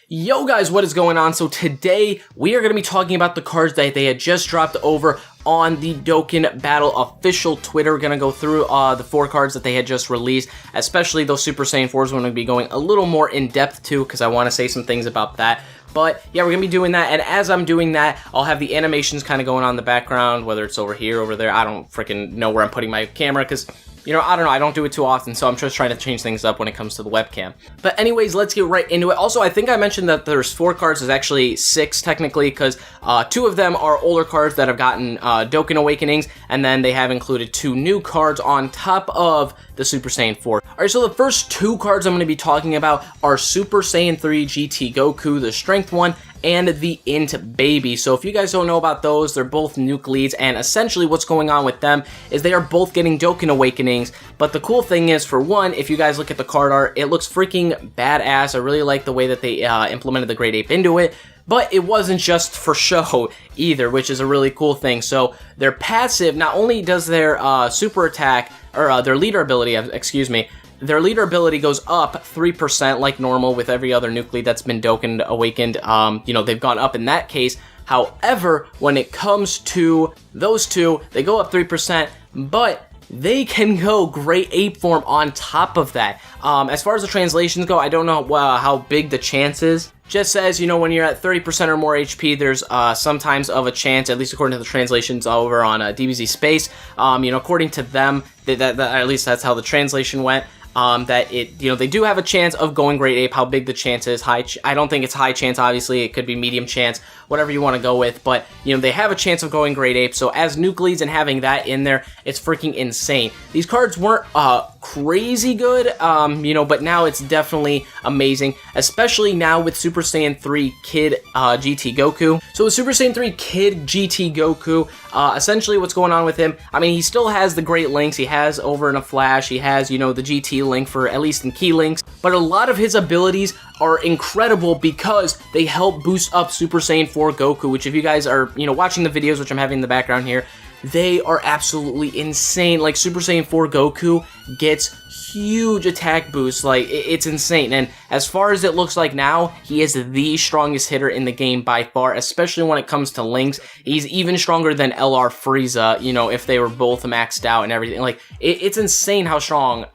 Yo guys, what is going on? So today we are going to be talking about the cards that they had just dropped over on the Dokkan Battle official Twitter. We're going to go through the 4 cards that they had just released, especially those Super Saiyan 4s. We're going to be going a little more in depth too, because I want to say some things about that. But yeah, we're going to be doing that, and as I'm doing that, I'll have the animations kind of going on in the background, whether it's over here, over there. I don't freaking know where I'm putting my camera, because you know, I don't know, I don't do it too often, so I'm just trying to change things up when it comes to the webcam. But anyways, let's get right into it. Also, I think I mentioned that there's 4 cards, there's actually 6 technically, because 2 of them are older cards that have gotten Dokkan Awakenings, and then they have included 2 new cards on top of the Super Saiyan 4. Alright, so the first 2 cards I'm going to be talking about are Super Saiyan 3 GT Goku, the Strength one, and the Int Baby. So if you guys don't know about those, they're both nuke leads, and essentially what's going on with them is they are both getting Dokkan Awakenings. But the cool thing is, for one, if you guys look at the card art, it looks freaking badass. I really like the way that they implemented the Great Ape into it. But it wasn't just for show either, which is a really cool thing. So their passive, not only does their super attack, or their leader ability, excuse me, their leader ability goes up 3% like normal with every other nuke lead that's been Dokkan Awakened. You know, they've gone up in that case. However, when it comes to those 2, they go up 3%, but they can go Great Ape form on top of that. As far as the translations go, I don't know how big the chance is. Just says, you know, when you're at 30% or more HP, there's sometimes of a chance, at least according to the translations over on Dbz Space. You know, according to them, that at least that's how the translation went. That it, you know, they do have a chance of going Great Ape. How big the chance is? I don't think it's high chance, obviously. It could be medium chance, whatever you want to go with. But, you know, they have a chance of going Great Ape. So as nuke leads and having that in there, it's freaking insane. These cards weren't crazy good, you know, but now it's definitely amazing, especially now with Super Saiyan 3 Kid GT Goku. So with Super Saiyan 3 Kid GT Goku, essentially what's going on with him, I mean, he still has the Great Links. He has Over in a Flash. He has, you know, the GT link for at least in key links, but a lot of his abilities are incredible because they help boost up Super Saiyan 4 Goku, which if you guys are, you know, watching the videos, which I'm having in the background here, they are absolutely insane. Like, Super Saiyan 4 Goku gets huge attack boosts. Like, it's insane. And as far as it looks like now, he is the strongest hitter in the game by far, especially when it comes to links. He's even stronger than LR Frieza, you know, if they were both maxed out and everything. Like, it's insane how strong,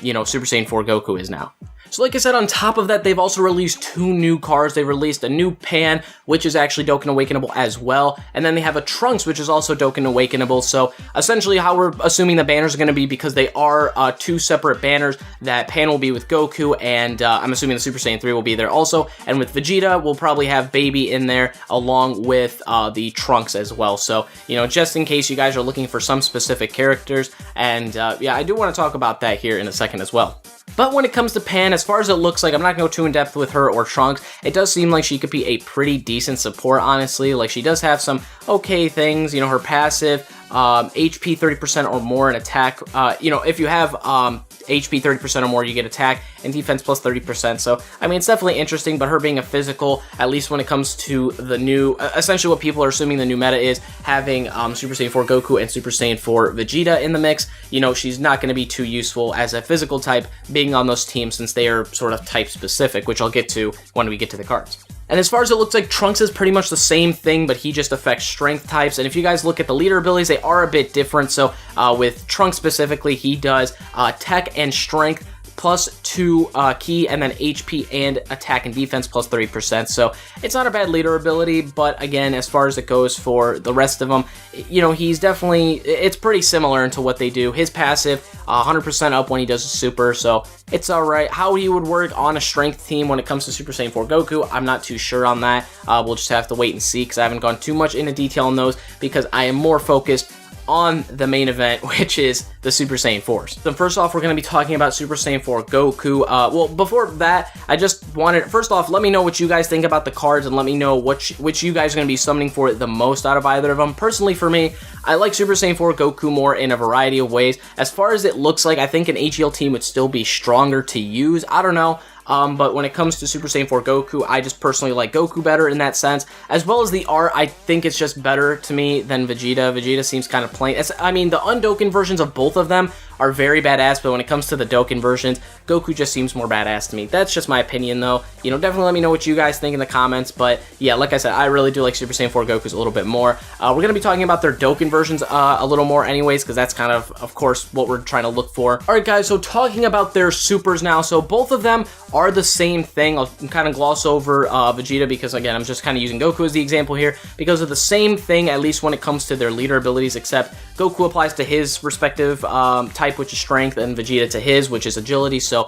you know, Super Saiyan 4 Goku is now. So like I said, on top of that, they've also released 2 new cards. They released a new Pan, which is actually Dokkan Awakenable as well. And then they have a Trunks, which is also Dokkan Awakenable. So essentially how we're assuming the banners are going to be, because they are 2 separate banners, that Pan will be with Goku, and I'm assuming the Super Saiyan 3 will be there also. And with Vegeta, we'll probably have Baby in there along with the Trunks as well. So, you know, just in case you guys are looking for some specific characters. And yeah, I do want to talk about that here in a second as well. But when it comes to Pan, as far as it looks like, I'm not going to go too in depth with her or Trunks. It does seem like she could be a pretty decent support, honestly. Like, she does have some okay things, you know, her passive, HP 30% or more in attack. You know, if you have HP 30% or more, you get attack and defense plus 30%. So, I mean, it's definitely interesting, but her being a physical, at least when it comes to the new, essentially what people are assuming the new meta is, having Super Saiyan 4 Goku and Super Saiyan 4 Vegeta in the mix, you know, she's not going to be too useful as a physical type being on those teams, since they are sort of type specific, which I'll get to when we get to the cards. And as far as it looks like, Trunks is pretty much the same thing, but he just affects strength types. And if you guys look at the leader abilities, they are a bit different. So with Trunks specifically, he does tech and strength plus 2 key, and then HP and attack and defense plus 30%. So it's not a bad leader ability, but again, as far as it goes for the rest of them, you know, he's definitely, it's pretty similar into what they do. His passive, 100% up when he does a super, so it's alright. How he would work on a strength team when it comes to Super Saiyan 4 Goku, I'm not too sure on that. We'll just have to wait and see, because I haven't gone too much into detail on those, because I am more focused on the main event, which is the Super Saiyan 4s. So first off, we're going to be talking about Super Saiyan 4 Goku. Well, before that, I just wanted, first off, let me know what you guys think about the cards, and let me know which you guys are going to be summoning for the most out of either of them. Personally, for me, I like Super Saiyan 4 Goku more in a variety of ways. As far as it looks like, I think an AGL team would still be stronger to use. I don't know. But when it comes to Super Saiyan 4 Goku, I just personally like Goku better in that sense. As well as the art, I think it's just better to me than Vegeta. Vegeta seems kind of plain. I mean, the Undoken versions of both of them are very badass, but when it comes to the Dokkan versions, Goku just seems more badass to me. That's just my opinion, though. You know, definitely let me know what you guys think in the comments, but yeah, like I said, I really do like Super Saiyan 4 Goku's a little bit more. We're going to be talking about their Dokkan versions a little more anyways, because that's kind of course, what we're trying to look for. Alright guys, so talking about their supers now, so both of them are the same thing. I'll kind of gloss over Vegeta because, again, I'm just kind of using Goku as the example here, because of the same thing, at least when it comes to their leader abilities, except Goku applies to his respective type, which is strength, and Vegeta to his, which is agility, so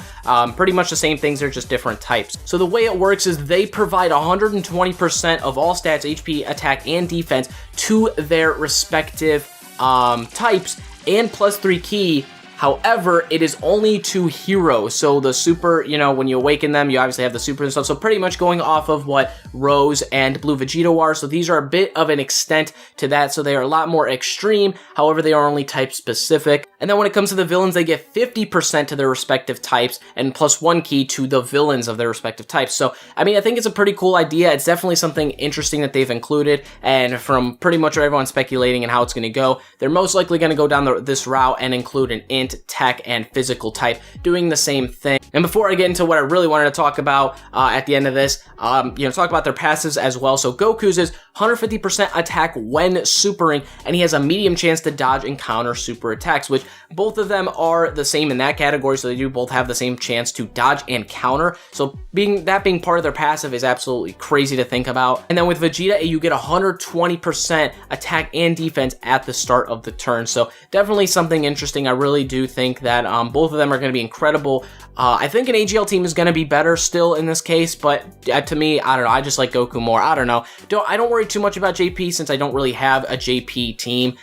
pretty much the same things, they're just different types. So the way it works is they provide 120% of all stats, HP, attack, and defense to their respective types, and +3 ki. However, it is only to heroes, so the super, you know, when you awaken them, you obviously have the super and stuff, so pretty much going off of what Rose and Blue Vegeta are, so these are a bit of an extent to that, so they are a lot more extreme. However, they are only type specific. And then when it comes to the villains, they get 50% to their respective types, and +1 ki to the villains of their respective types. So, I mean, I think it's a pretty cool idea. It's definitely something interesting that they've included, and from pretty much what everyone's speculating and how it's going to go, they're most likely going to go down this route and include an int, tech, and physical type doing the same thing. And before I get into what I really wanted to talk about at the end of this, you know, talk about their passives as well. So Goku's is 150% attack when supering, and he has a medium chance to dodge and counter super attacks, which both of them are the same in that category, so they do both have the same chance to dodge and counter. So being part of their passive is absolutely crazy to think about. And then with Vegeta, you get 120% attack and defense at the start of the turn. So definitely something interesting. I really do think that both of them are going to be incredible. I think an AGL team is going to be better still in this case, but to me, I don't know. I just like Goku more. I don't know. I don't worry too much about JP since I don't really have a JP team.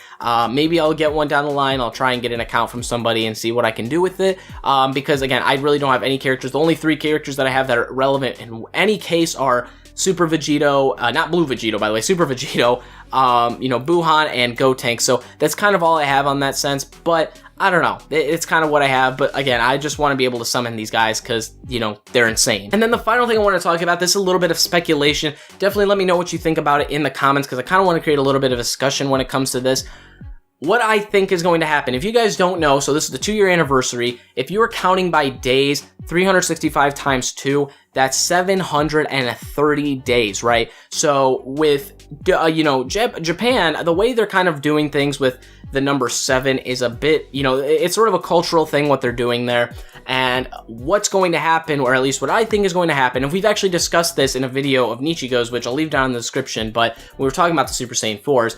Maybe I'll get one down the line. I'll try and get an account from somebody and see what I can do with it. Because again, I really don't have any characters. The only 3 characters that I have that are relevant in any case are Super Vegito, not Blue Vegito, by the way, Super Vegito, you know, Buhan, and Gotenks. So that's kind of all I have on that sense, but I don't know. It's kind of what I have, but again, I just want to be able to summon these guys because, you know, they're insane. And then the final thing I want to talk about, this is a little bit of speculation. Definitely let me know what you think about it in the comments because I kind of want to create a little bit of discussion when it comes to this. What I think is going to happen, if you guys don't know, so this is the 2-year anniversary. If you are counting by days, 365 times 2, that's 730 days, right? So with, you know, Japan, the way they're kind of doing things with the number 7 is a bit, you know, it's sort of a cultural thing what they're doing there. And what's going to happen, or at least what I think is going to happen, and we've actually discussed this in a video of Nichigo's, which I'll leave down in the description, but we were talking about the Super Saiyan 4s.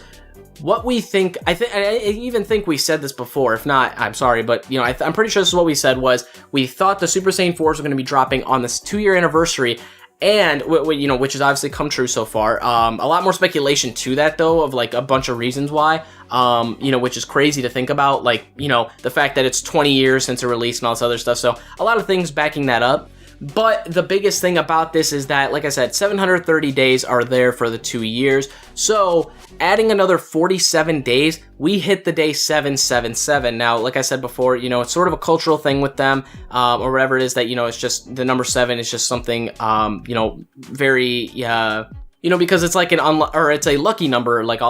What we think, I even think we said this before. If not, I'm sorry, but you know, I'm pretty sure this is what we said was we thought the Super Saiyan 4s were going to be dropping on this 2-year anniversary, and you know, which has obviously come true so far. A lot more speculation to that though, of like a bunch of reasons why. You know, which is crazy to think about, like, you know, the fact that it's 20 years since it released and all this other stuff. So a lot of things backing that up. But the biggest thing about this is that, like I said, 730 days are there for the 2 years. So adding another 47 days, we hit the day 777. Now, like I said before, you know, it's sort of a cultural thing with them, or whatever it is that, you know, it's just the number 7 is just something, you know, very, you know, because it's like it's a lucky number, like I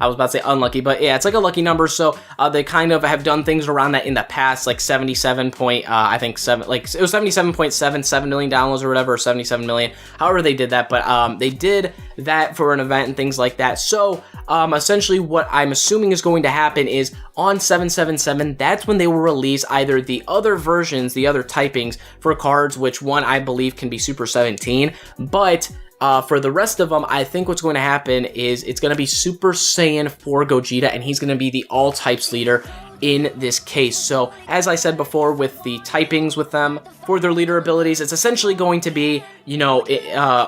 was about to say unlucky, but yeah, it's like a lucky number, so they kind of have done things around that in the past, like 77 point, I think like it was 77.77 million downloads or whatever, or 77 million, however they did that, but they did that for an event and things like that. So essentially what I'm assuming is going to happen is on 777, that's when they will release either the other versions, the other typings for cards, which one I believe can be Super 17, but for the rest of them, I think what's going to happen is it's going to be Super Saiyan 4 Gogeta, and he's going to be the all types leader in this case. So as I said before, with the typings with them for their leader abilities, it's essentially going to be, you know,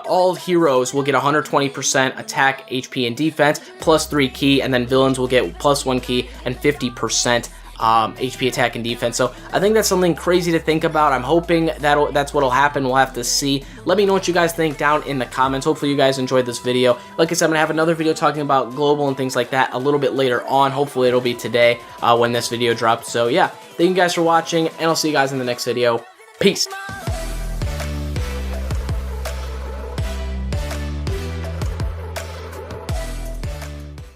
all heroes will get 120% attack, HP, and defense, +3 ki, and then villains will get +1 ki and 50% HP, attack, and defense. So I think that's something crazy to think about. I'm hoping that's what'll happen. We'll have to see. Let me know what you guys think down in the comments. Hopefully you guys enjoyed this video. Like I said, I'm gonna have another video talking about global and things like that a little bit later on. Hopefully it'll be today when this video drops. So yeah, thank you guys for watching, and I'll see you guys in the next video. Peace.